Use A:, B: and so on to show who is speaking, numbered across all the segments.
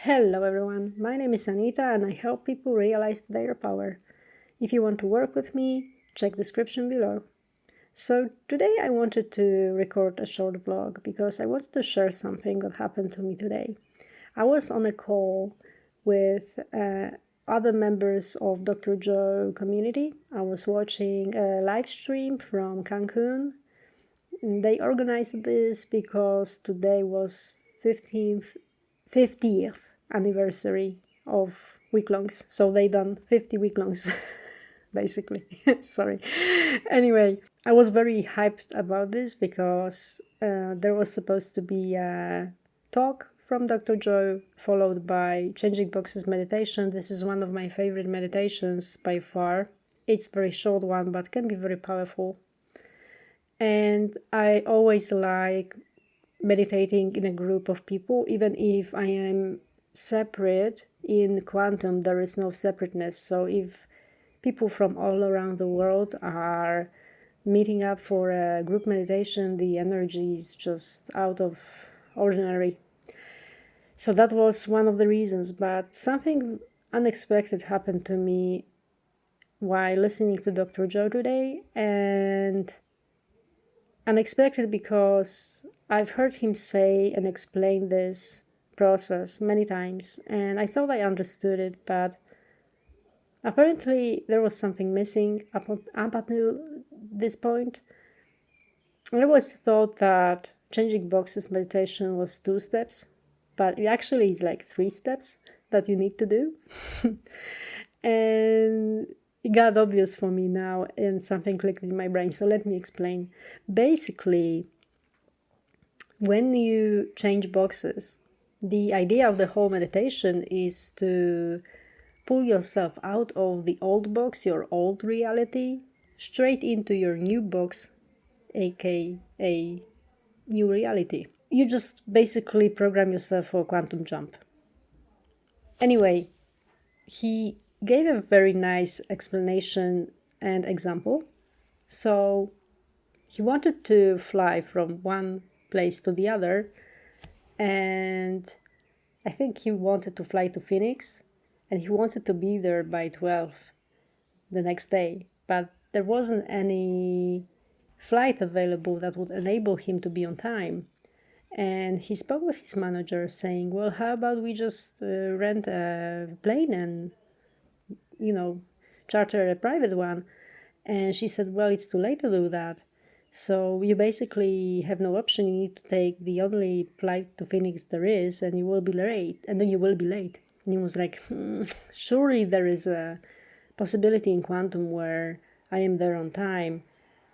A: Hello everyone, my name is Anita and I help people realize their power. If you want to work with me, check description below. So today I wanted to record a short vlog because I wanted to share something that happened to me today. I was on a call with other members of Dr. Joe community. I was watching a live stream from Cancun. They organized this because today was 50th anniversary of week-longs. So they done 50 week-longs, basically. Sorry. Anyway, I was very hyped about this because there was supposed to be a talk from Dr. Joe, followed by Changing Boxes meditation. This is one of my favorite meditations by far. It's a very short one, but can be very powerful. And I always like meditating in a group of people, even if I am separate. In quantum there is no separateness, so if people from all around the world are meeting up for a group meditation, the energy is just out of ordinary. So that was one of the reasons, but something unexpected happened to me while listening to Dr. Joe today, and unexpected because I've heard him say and explain this process many times, and I thought I understood it, but apparently there was something missing up until this point. I always thought that Changing Boxes meditation was 2 steps, but it actually is like 3 steps that you need to do. And it got obvious for me now and something clicked in my brain, so let me explain. Basically, when you change boxes, the idea of the whole meditation is to pull yourself out of the old box, your old reality, straight into your new box, aka new reality. You just basically program yourself for a quantum jump. Anyway, he gave a very nice explanation and example. So he wanted to fly from one place to the other, and I think he wanted to fly to Phoenix, and he wanted to be there by 12 the next day, but there wasn't any flight available that would enable him to be on time. And he spoke with his manager saying, well, how about we just rent a plane and charter a private one? And she said, well, it's too late to do that. So you basically have no option. You need to take the only flight to Phoenix there is, and you will be late. And then you will be late. And he was like, surely there is a possibility in quantum where I am there on time.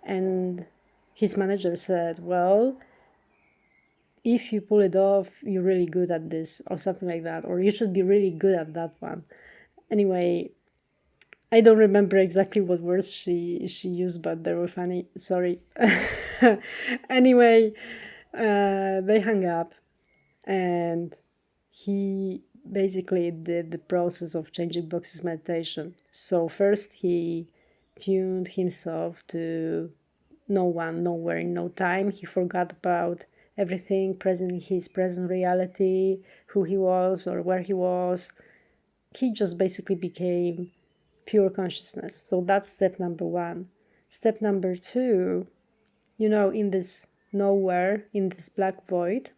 A: And his manager said, well, if you pull it off, you're really good at this, or something like that, or you should be really good at that one. Anyway, I don't remember exactly what words she used, but they were funny. Sorry. Anyway, they hung up, and he basically did the process of Changing Boxes meditation. So first he tuned himself to no one, nowhere, no time. He forgot about everything present in his present reality, who he was or where he was. He just basically became pure consciousness. So that's step number 1. Step number 2, in this nowhere, in this black void,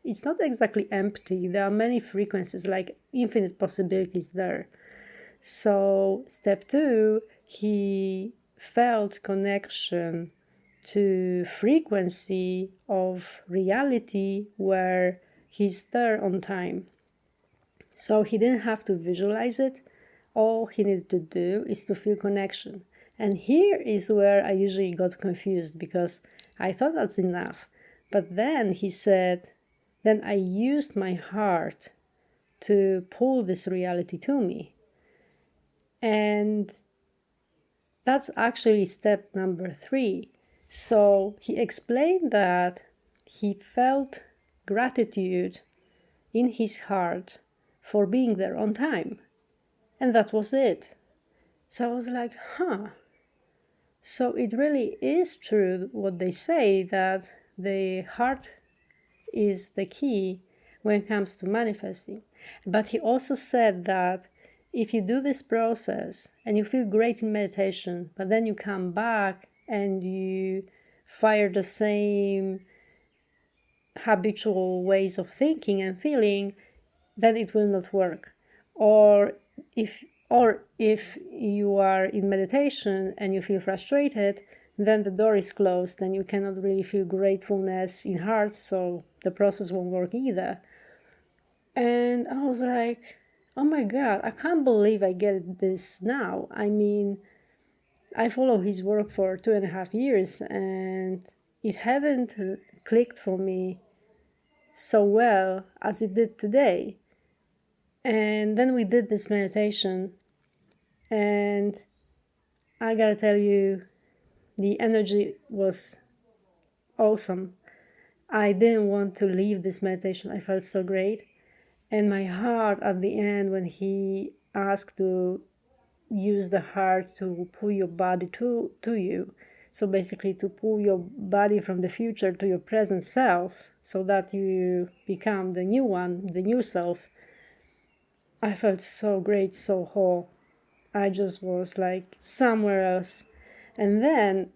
A: it's not exactly empty. There are many frequencies, like infinite possibilities there. So step 2, he felt connection to frequency of reality where he's there on time. So he didn't have to visualize it. All he needed to do is to feel connection. And here is where I usually got confused, because I thought that's enough. But then he said, then I used my heart to pull this reality to me. And that's actually step number 3. So he explained that he felt gratitude in his heart for being there on time. And that was it. So I was like, So it really is true what they say, that the heart is the key. when it comes to manifesting. But he also said that if you do this process and you feel great in meditation, but then you come back and you fire the same habitual ways of thinking and feeling, then it will not work. Or if you are in meditation and you feel frustrated, then the door is closed and you cannot really feel gratefulness in heart, so the process won't work either. And I was like, oh my god, I can't believe I get this now. I mean, I follow his work for 2.5 years and it haven't clicked for me so well as it did today. And then we did this meditation, and I gotta tell you, the energy was awesome. I didn't want to leave this meditation. I felt so great. And my heart at the end, when he asked to use the heart to pull your body to you, so basically to pull your body from the future to your present self, so that you become the new one, the new self, I felt so great, so whole. I just was like somewhere else. And then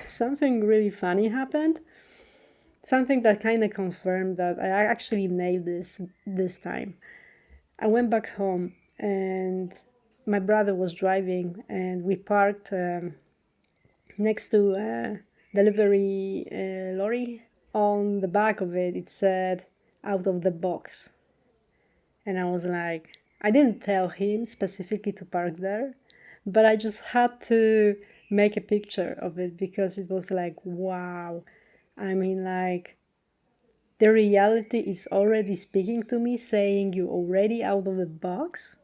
A: something really funny happened. Something that kind of confirmed that I actually nailed this time. I went back home and my brother was driving and we parked next to a delivery lorry. On the back of it, it said out of the box. And I was like, I didn't tell him specifically to park there, but I just had to make a picture of it because it was like, wow. I mean, like, the reality is already speaking to me, saying you're already out of the box.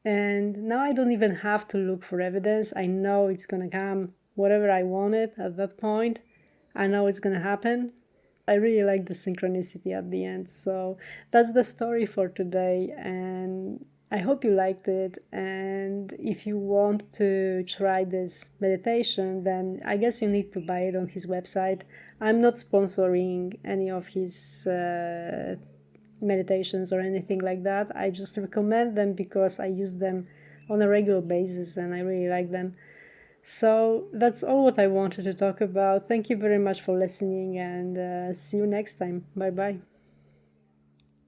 A: And now I don't even have to look for evidence. I know it's gonna come, whatever I wanted at that point. I know it's gonna happen. I really like the synchronicity at the end. So that's the story for today. And I hope you liked it. And if you want to try this meditation, then I guess you need to buy it on his website. I'm not sponsoring any of his meditations or anything like that. I just recommend them because I use them on a regular basis and I really like them. So that's all what I wanted to talk about. Thank you very much for listening and see you next time. Bye bye.